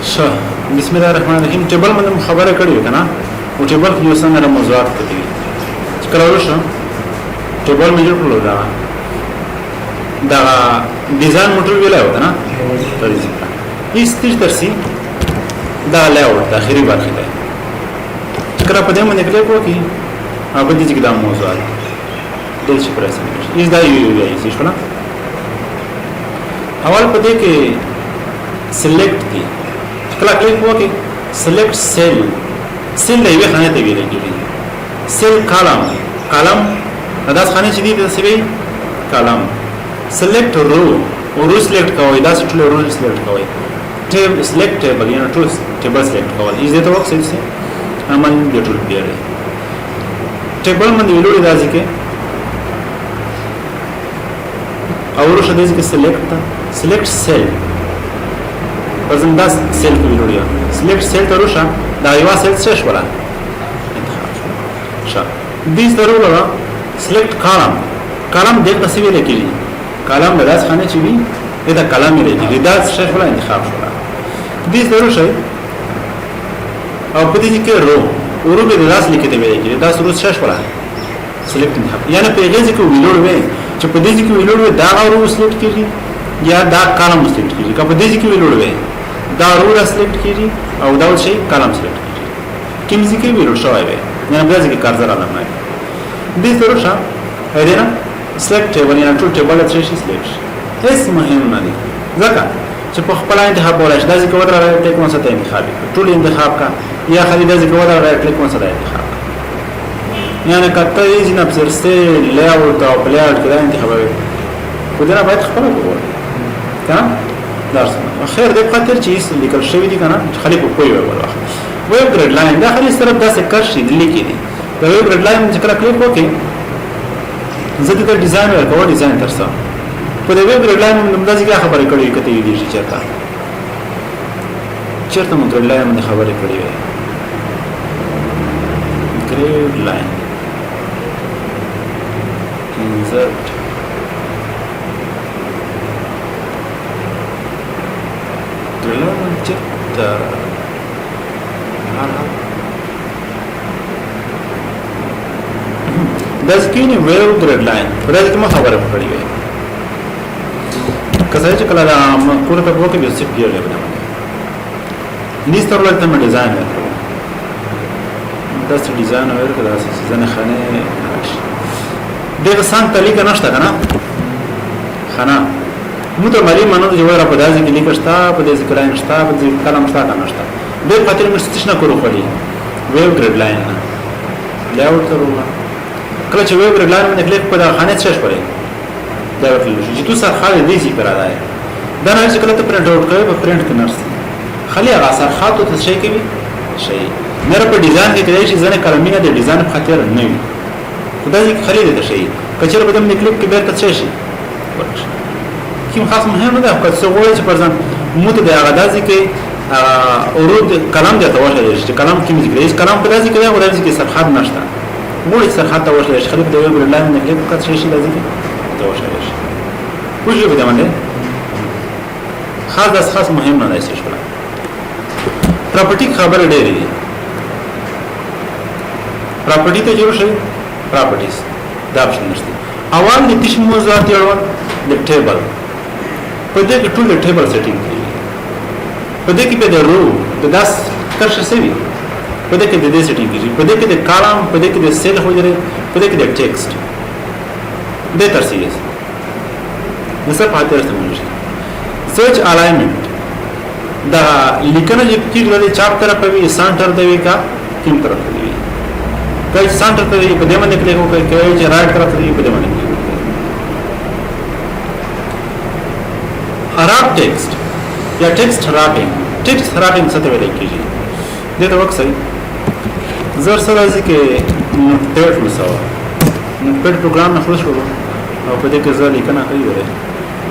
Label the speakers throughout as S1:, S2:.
S1: شه بسم الله الرحمن الرحیم ټیبل باندې خبره کړې کنه او ټیبل کې یو څنګه موضوعات دي چې کله ورشه ټیبل مې جوړ کړو دا ډیزاین موټر ویلای و کنه فرضي هیڅ تیز درسي دا لاوت د اخري برخه ده کله په دې باندې کلیک وکړي هغه دې چې دا موضوعات د څه پرسه هیڅ دا یو څه شو نه اول په دې کې select دي کله کلیک وکړي select cell cell دی وی خانه ته ویل کېږي cell column دا خانه چې دي د سوي column select row row select کوي دا ټول row select کوي table select table یا ټول table select کوي دې ته وخت څه عمل دې ټول پیاره table باندې ویلوړي راځي کې او ورشه دې کې select cell پرځم دا سیل کې ویلوړیا سلیکټ سیل ته روشه دا یو سیل څه شولا ښه دې ضروري سلیکټ کالم دې په څه ویل کېږي کالم د داس خانه چې وي دا کالم یې لري دا څه شولا انتخاب شولا دې ضروري او په دې کې رو به داس لیکته ویل کېږي دا سره څه شولا سلیکټ انتخاب یعنی په دې کې ویلوړ وي چې په دې کې ویلوړ دا رو سلیکټ کېږي یا دا کالم سلیکټ کېږي که په دې کې ویلوړ وي دا رو سلیکټ کیږي او دا شی کلم سلیکټ کیږي کوم ځکه ویلو شوی وي نه بیا ځکه کارزر علامه نه دې سره شه هیڅ سلیکټ ټیبل یا ټول ټیبل څه شي سلیکټ هیڅ مهم نه دی ځکه چې په خپل انتخاب ولای دا ځکه ودر راځي کوم څه ته انتخاب ټول انتخاب کا یا خالي دا ځکه ودر راځي کوم څه ته انتخاب یعنی کته یې نه پرسته لیاوټ او پلیاوټ کړه انتخاب وي خو دا باید خپل وګورئ ها درس خیر دې خاطر چې لیکل شوی دي کنه خالي په کوی ولا ویب ګریډ لاین دا خالي طرف داسې کرشي لیکي دي دا ویب ګریډ لاین چې کله کلیک وکړي زه دې ډیزاین ورکوم ډیزاین ترسه په دې ویب ګریډ لاین موږ داسې خبرې کړې کته وی دي چې چیرته موږ ګریډ لاین باندې خبرې کړې وي ګریډ لاین insert لون جدا د سکین ویو ګریډ لاین ورته کوم خبره پکړی وي کله چې کله کوړه په وګه به سټ پیړې بنه نيستر ولته مې ډیزاین وکړ دا څه ډیزاین ورکړ دا څه ځنه خانه دغه سان طریقه نشته کنه خانه مو ته مالي منو چې ورا په داسې کې لیکشتا په دې ذکر نه شتا په دې کلام شتا کنه شتا به خاطر مې ستښنه کړو خالي ویو ګریډ لاین نه لیاوټ ضروري کله چې ویو ګریډ لاین باندې کلیک په دا خانه څه شوړي دا ورته چې تو سره خاله دې ذکر راځي دا نه چې کله ته پرنټ آوټ کوي په پرنټ کې نرسي خالي هغه سره خاطو ته شي کوي شي مې په ډیزاین کې کړی چې ځنه کلمینه د ډیزاین په خاطر نه وي خدای دې خالي دې شي کچره په دې کلیک کې به څه شي ورشي کوم خاص مهم نه ده که څه وایي چې پرځن مو ته د هغه داسې کې اورود کلام دی ته وایي چې کلام کې موږ ګریس کلام په داسې کې دا ورته کې سرحد نشته وایي سرحد ته وایي چې خلیف د یو بل لاندې نه کې څه شي لازم ته وایي وجه به باندې خاص مهم نه دی څه شو پراپرټي خبر ډېری دي پراپرټي ته جوړ شي پراپرټیز دا option نشته اول د تیش موضوعات یوړل د ټیبل په دې کې ټول ټیبل سیټینګ کیږي په دې کې په د رو د 10 کرښه سوي په دې کې د دې سیټینګ کیږي په دې کې د کالم په دې کې د سیل هوجره په دې کې د ټیکسټ د ترسیز نو څه پاتې راځي سرچ الاینمنت دا لیکنه چې کیږي چاپ طرف وي سنټر دی کا کوم طرف دی کله سنټر ته په دې باندې کلیک وکړئ چې رائټ طرف دی په دې باندې راب ټیکسټ یا ټیکسټ رابینګ څه ته ویل کېږي دې ته وکړئ زر سره ځکه نوټپیډ وسو نوټپیډ پروګرام نه خلاص شو او په دې کې زه لیکنه کوي وره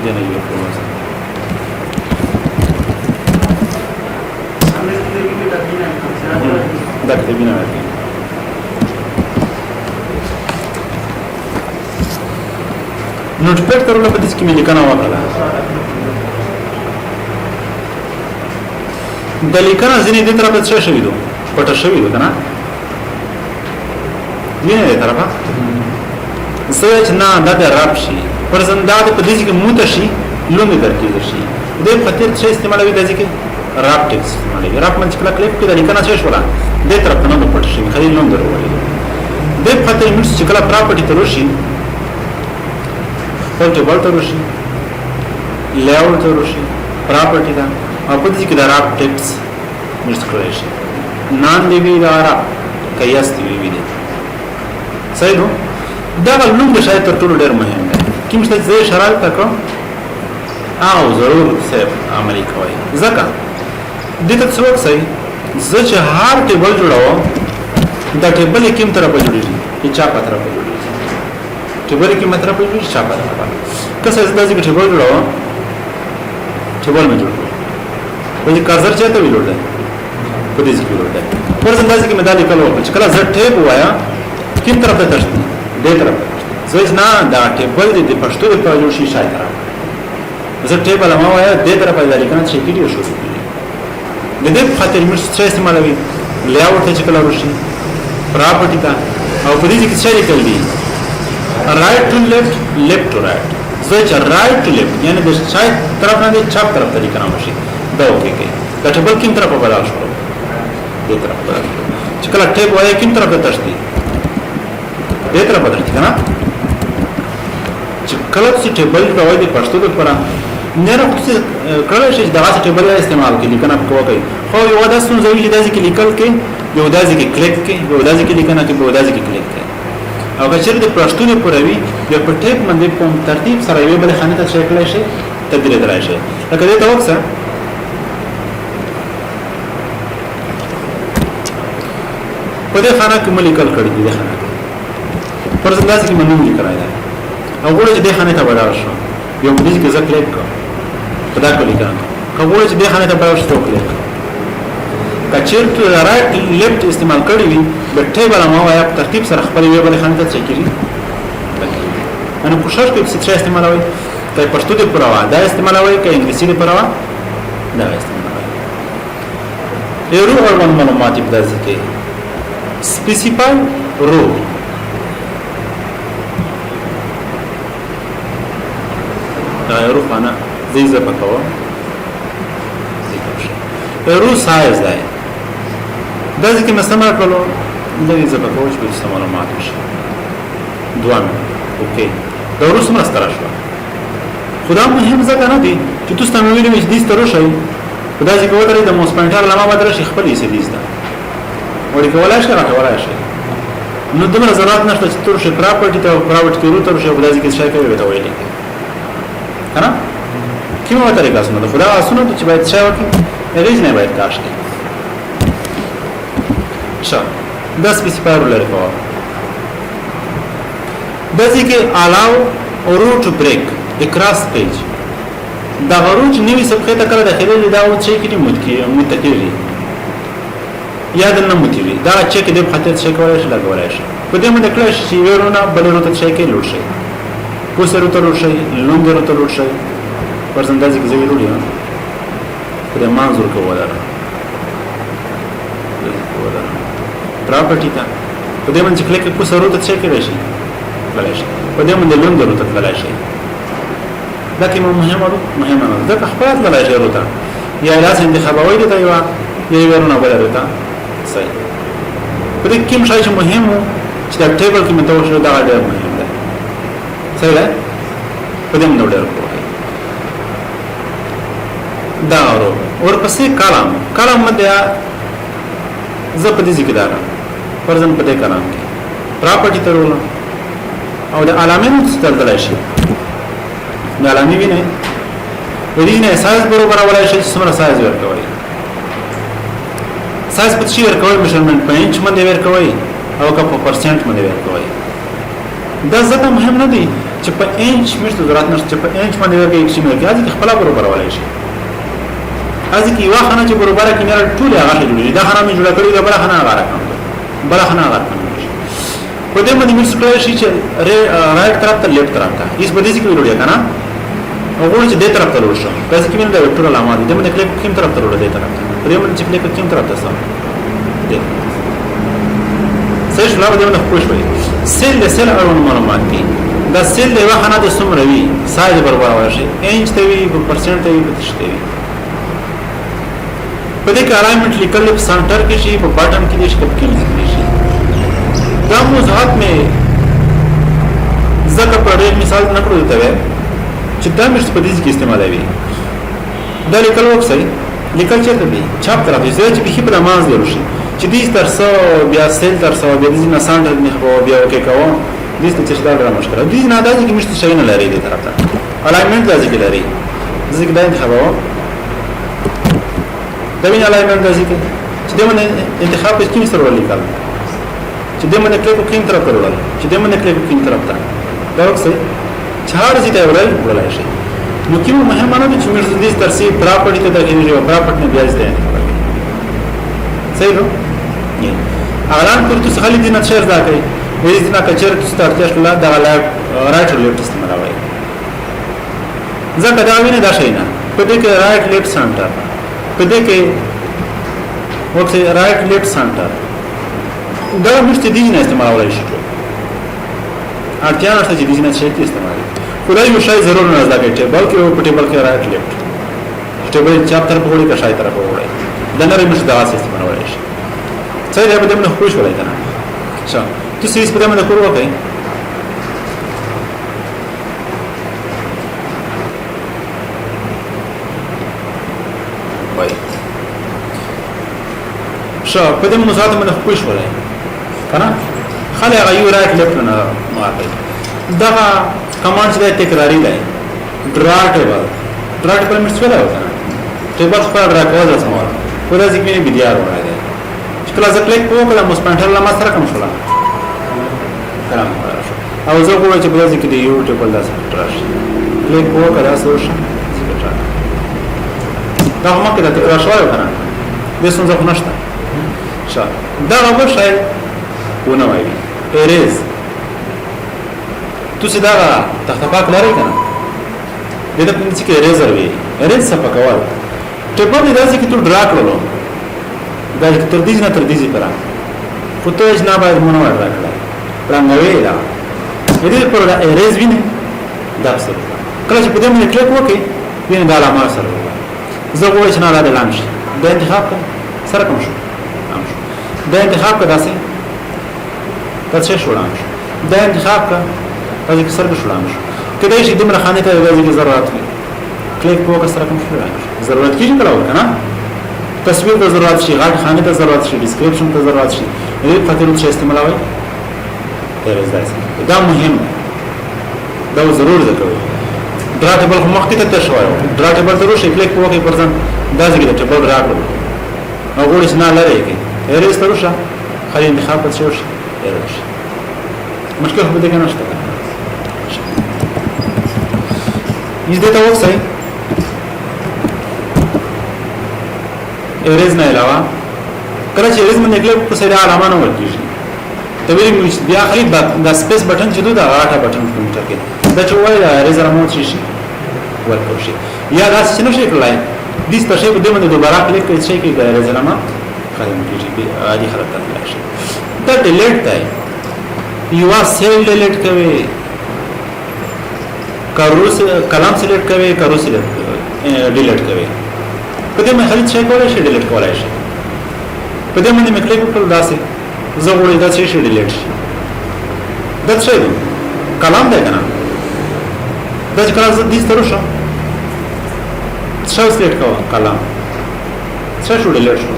S1: دې نه یو کوم دا کتابونه راځي نوټپیډ کارونه په دې کې مې لیکنه وکړه د لیکنه ځینې دې طرف ته شوی دو پټه شوی دو کنه وینه دې طرفه زه نه د رب شي پرزنده په دې کې متشي لومې ترکیب شي دې خاطر څه استعمالوي د ځکه راب ټیکس استعمالوي راب من چې کله کلیپ کې د لیکنه څه شولا دې طرف ته نه پټ شي خالي لوم درولې دې خاطر موږ چې کله پراپرټي ته راشي پورټیبل ته راشي لیاوټ ته راشي پراپرټي دا او په دې کې د راب ټیکس موږ کولای شي نان دی وی دا راب کایاس دی وی دي صحیح نو دا لوم د شاید تر ټولو ډېر مهم دی کوم څه زه شرایط تکو او ضرور سیف عملی کوي ځکه د دې څه وخت صحیح زه چې هر ټیبل جوړاوم دا ټیبل کوم طرف جوړیږي چې چا په طرف جوړیږي ټیبل کوم طرف جوړیږي چا په طرف که څه زه دې ټیبل جوړاوم ټیبل مې جوړ په دې کارزر چاته ویلوړ دی په دې کې ویلوړ دی ورته اندازې کې مې دا لیکل و چې کله زه ټیپ وایا کوم طرف ته تشته دې طرف زه نه دا ټیبل دې پښتو په جوړ شي شاید زه ټیبل ما وایا دې طرف ته لیکنه چې کیږي شو د دې خاطر موږ څه استعمالوي لیاوټ ته چې کله ورشي پراپرټي ته او په دې کې څه لیکل دي رائټ ټو لیفټ لیفټ ټو رائټ زه چې رائټ ټو لیفټ یعنی د شاید طرف نه چپ طرف ته لیکنه وشي دا اوکې کې دا ټیبل کوم طرف په بدل شو دې طرف بدل چې کله ټیب وایا کوم طرف ته تشتي دې طرف بدل کنه چې کله چې ټیبل راوي د پښتو لپاره نه راځي کله چې دا څه ټیبل استعمال کې لیکنه کوي خو یو د اسونو زوی چې داسې کې لیکل کې یو داسې کې کلیک کې یو داسې کې لیکنه کې یو داسې کې کلیک کې او که چیرې د پښتو نه پوروي یو په ټیپ باندې کوم ترتیب سره یو بل خانه ته شکل شي تبدیل درای شي لکه دې ته وکړه په دې خانه کې ملیکل کړی دی خانه پر ځنداسي کې منو لیکل راځي او ګوره چې دې خانه ته ولاړ شو یو دې کې ځکه کلیک کو پدا کولی کنه کومه چې دې خانه ته ولاړ شو کلیک کچیر ته رائټ لیفټ استعمال کړی وي د ټیبل ما وایا ترتیب سره خپل یو بل خانه ته چکیږي انا کوشش کوم چې څه استعمالوي کله پښتو دې پروا دا استعمالوي کله انګلیسي دې پروا دا استعمالوي یو ورو معلومات په ځکه specify row دا یو خانه زیزه پکاو رو سایز دی دا ځکه مسمار کولو د دې زبر کوچ په معلومات شي دوه اوکې دا روس مستر شو خدا مهم ځکه نه دی چې تاسو ته ویلې چې دې سترو شي خدا ځکه وته د موسپنټر لمه بدر شي خپل یې سديست وړي کولای شي راټولای شي نو دمر ضرورت نشته چې تور شي پراپرټي ته پراپرټي کې روتر شي خدا ځکه شي کوي وته ویلې کنه کومه طریقه اسنه خدا اسنه چې باید څه وکړي هغه نه باید کاش کې شا دا سپیسیفایر لري د ځکه allow row to break across page دا غروج نیوی صفحه ته کړه داخله دا او چې کې متکیږي یاد نه متوي دا چې کې د خاطر څه کولای شي لګولای شي په دې باندې کله چې ورونه بلورو ته څه کې لور شي کو سره ته لور شي لوندره ته لور شي پرځندازي کې زوی لوري په دې منظور کوله پراپرټي ته په دې باندې کلیک کو سره ته څه کې راشي لاشي په دې باندې لوندره ته لاشي دا کې مهمه ده دا خپل لاشي ورته یا لازم انتخابوي ته یو ورونه بلورته صحیح په دې کې مشای مهمه چې دا ټیبل کې متوجه دا ډېر مهم ده صحیح ده په دې باندې ډېر کوي دا ورپسې کلام مده زه په دې ذکر دارم فرضاً په دې کلام کې پراپرټي ترول او د علامې ستردل شي د علامې ویني ورینه سایز برابر ولای شي څومره سایز ورکوي سایز په څیر ورکوي میجرمنت په انچ باندې ورکوي او که په پرسنټ باندې ورکوي دا ځکه مهم نه دی چې په انچ مشته ضرورت نشته چې په انچ باندې ورکوي چې نو کې ځکه خپل برابر ولای شي ازي کې یو خانه چې برابر کې نه ټول هغه جوړي دا خانه مې جوړ کړی دا بل خانه هغه رقم بل خانه هغه رقم په دې باندې مې څه شي چې رائټ طرف ته لیفټ طرف ته هیڅ بدې کې وروړي کنه وګورئ چې دې طرف ته لاړ شو دا چې کومه د وکټور علامه دي دمه کلیک کوم طرف ته لاړ دې طرف ته پرې باندې چې کلیک کوم طرف ته سم دې سېش لا دمه خوش وي سیل له سیل اړوند معلومات دي دا سیل له وخت د سمره وي سایز برابر واشي انچ ته وي پرسنټ ته وي پرسنټ وي په دې کې الاینمنت لیکل په سنټر کې شي په باټم کې دي شکل کې شي دا موضوعات مې ذکر پر مثال نه کړو ته چې دا مشت په دې کې استعمالوي دا لیکل وکړي لیکل چې ته دي چاپ طرف یې چې به په نماز دی شي چې دې تر څو بیا سیل تر څو بیا دې نه ساندر نه خو بیا وکي کوم دې څه چې دا ډېر مشکل دي نه دا چې مشت شي نه لري دې طرف ته الاینمنت دا ذکر لري ذکر دا انتخاب دا ویني الاینمنت دا ذکر چې دې باندې انتخاب په کوم سره ولیکل چې دې باندې کلیک کوم طرف ته وړل چې دې باندې کلیک کوم طرف ته دا وکړي چهار زیته وړل شي نو کوم مهمه نه چې موږ دې ترسیب پراپرټی ته دغه یو پراپرټ نه بیاز ده صحیح نو اعلان پر تاسو خالي دي نه شیر دا کوي دې نه کچر تاسو ته ارتش لا دا رائټ لیفټ استعمالوي ځکه دا ویني دا شي نه په دې کې رائټ لیفټ سنټر په دې کې وکړي رائټ لیفټ سنټر دا مشته دي نه استعمالوي شي اړتیا نشته چې دې نه شي استعمالوي خدای یو شای ضرور نه زده کوي ټیبل کې او په ټیبل کې رائټ لیفټ ټیبل چپ طرف وړي که شای طرف وړي دا نه مش دا سیستم وړي شي څه دې به دمه خوش وړي کنه ښه تاسو یې په دمه کول وکړئ وای ښه په دمه مزات منه خوش وړي کنه خلای غيور رائټ لیفټ نه ماته دا کمانډ چې تکراری دی ډرا ټیبل مې څه ولا وکړه ټیبل خپل ډرا کول سمول ورته ځکه مې بيدیار وړای دی چې کله ځکه کلیک وکړم مس پنټر لا ما سره کوم شولا کلام او زه کوم چې بل ځکه دی یو ټیبل داسې راشي کلیک وکړه تاسو شي دا هم کې د تکرار شوی وکړه د څه ځخ نشته ښه دا هغه شی ونه وایي اریز تاسو دا تخته پاک لرئ کنه د دې په نس کې اریزر وي اریز څه پکوال ته په دې راځي کې ته ډرا کړو دا تر دې نه تر دې پره فوټوج نه باید مونږ ورا کړل پرنګوي دا دې پر دا اریز ویني دا څه کله چې په دې باندې کلیک وکړي ویني دا علامه سره زه غواړم چې نه را دلام شي دا انتخاب سره کوم شو دا انتخاب کدا سي تاسو شو لام دا انتخاب کا هغه کې سره شو لام شو کله چې دمر خانه ته د ضرورت وي کلیک وکړه سره کوم شو ضرورت کیږي کله وکنه تصویر ته ضرورت شي غاټ خانه ته ضرورت شي ډیسکرپشن ته ضرورت شي دې خاطر چې استعمالوي دا مهم دا ضرور ذکروي ډراټبل خو مخکې ته شوی ډراټبل ته شي کلیک وکړي پرځن دا ځکه چې ټیبل راکړو نو ګورئ نه لري کې اریز تر شو خالي انتخاب څه شي اریز مشکل هم دې کنه شته یز دې ته وڅای اریز نه علاوه کله چې اریز باندې کلیک په سره علامه نه ورکیږي ته ویل بیا خالي دا سپیس بٹن چې دا غاټه بٹن کومټر کې دا چې وایي اریز رامو شي ورکو شي یا دا څه نشي کولای دې ستاسو په دې باندې دوباره کلیک کړئ چې کې دا اریز رامو خالي کېږي عادي حرکت راشي دا ډیلیټ دی یو سیل ډیلیټ کوي کاروس کلام سلیکټ کوي کاروس ډیلیټ کوي په دې باندې هیڅ شي کولای شي ډیلیټ کولای شي په دې باندې کلیک وکړل داسې زه غواړم دا شي ډیلیټ شي دا څه دی کلام دی کنه دا چې کله دې سترو شو څه سلیکټ کوه کلام څه شو ډیلیټ شو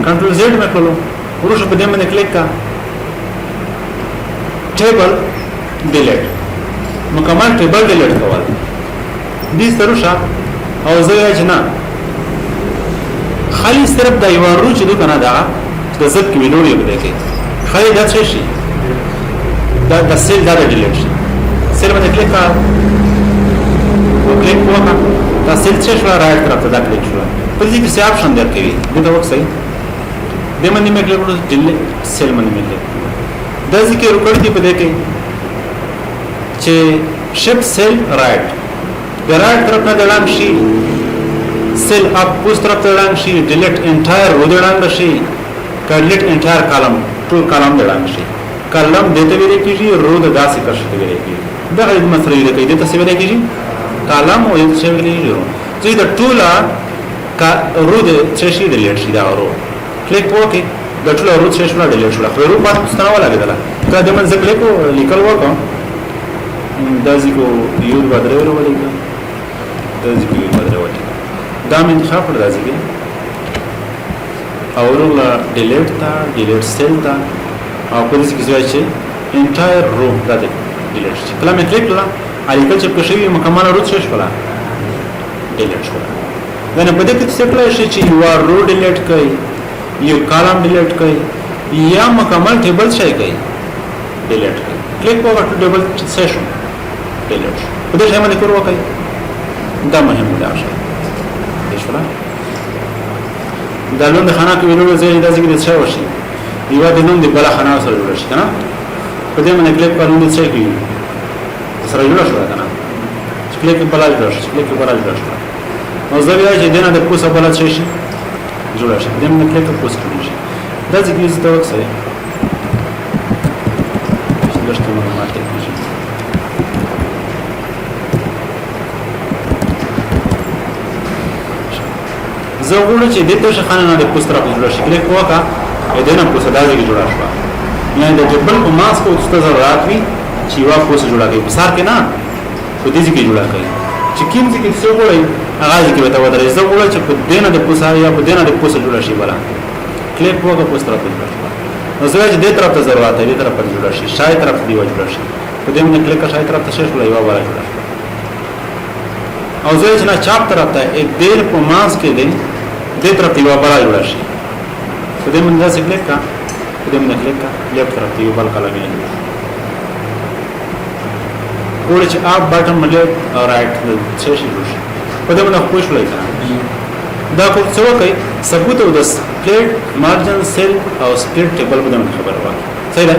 S1: کنټرول زد مې کړلو ورسره په دې باندې کلیک کا ټیبل ډیلیټ مکمل ټیبل ډیلیټ کول دې سترو شو او زه یې نه خالی صرف دا یو ورو چې دوی کنه دا د زد کې وینوري به کې خالی دا څه شي دا سیل دا ډیلیټ شي سیل باندې کلیک کا کلیک وکړه دا سیل څه شو راځي طرف ته دا کلیک شو په دې کې څه اپشن درکوي دا وخت صحیح د باندې مې کلیک وکړو ډیلیټ سیل باندې مې کلیک دا ذکر وکړ دي په دې کې چې شپ سیل رائټ د رائټ طرف نه دړم شي سیل اپ پوس طرف ته دړم شي ډیلیټ انټایر رو دړم شي ډیلیټ انټایر کالم ټول کالم دړم شي کالم دته ویل کیږي رو د داسې کښ ته ویل کیږي دا د مسلې د کیده څه ویل کیږي کالم او څه ویل کیږي چې د ټوله کا رو د څه شي ډیلیټ شي دا رو کلیک وکړئ د ټوله رو څه شي ډیلیټ شو خو رو پاتې ستنه ولا کېدله دا د من ځکه لیکو لیکل وکم دا ځکه یو بدره ورولې دا ځکه یو بدره وټی دا من انتخاب کړ دا ځکه او ورول ډیلیټ تا ډیلیټ سیل تا او په دې کې ځای چې انټایر رو دا ډیلیټ شي کله مې کلیک کړل الیکل چې په شی مکمل رو څه شو ډیلیټ شو دا نه په دې کې څه کړل چې یو رو ډیلیټ کړئ یو کالم ډیلیټ کړئ یا مکمل ټیبل شي کړئ ډیلیټ کړئ کلیک وکړئ ټیبل څه شو ډیلیټ شو په دې باندې کور وکړئ دا مهم دی اشه دښلا دا لون د خانه کې ویلو زه دا ځکه څه وشي یو د نوم د بل خانه سره جوړ شي کنه په دې باندې کلیک کړئ نو څه کیږي سره جوړ شو کنه کلیک په بل جوړ شي کلیک په بل جوړ شي نو زه بیا چې دنه د پوسه بل څه شي جوړ شي دې باندې کلیک په پوسه کړئ دا ځکه چې دا وکړئ لږ معلومات کېږي زه وګورم چې د دې شخانه د پوسټر په جوړ شي کلیک وکړه دې نه پوسټر دا ځکه جوړ شو یعنی د جبل په ماسک او ست ضرورت وي چې وا پوسټر جوړه کوي په سار کې نه په دې ځکه جوړه کوي چې کوم ځکه څه وګورئ هغه ځکه به تاسو درې زه وګورم چې په دې نه د پوسټر یا په دې نه د پوسټر جوړ شي بلا کلیک وکړه پوسټر په جوړ شو نو زه چې دې طرف ته ضرورت دی دې طرف ته جوړ شي شای طرف دی جوړ شي په دې باندې کلیک شای طرف ته شي یو ولا جوړ او زه چې نه چاپ طرف ته دې په ماسک کې دی دې طرف ته یو بل جوړ شي په دې باندې ځکه کلیک کا په دې باندې کلیک کا لیفت طرف ته یو بل کلمه دی ګور چې اپ بٹن باندې او رائټ څه شي جوړ شي په دې باندې خوښ لای دا کو څه وکي ثبوت او د سپلیټ مارجن سیل او سپلیټ ټیبل باندې خبره وکړه صحیح ده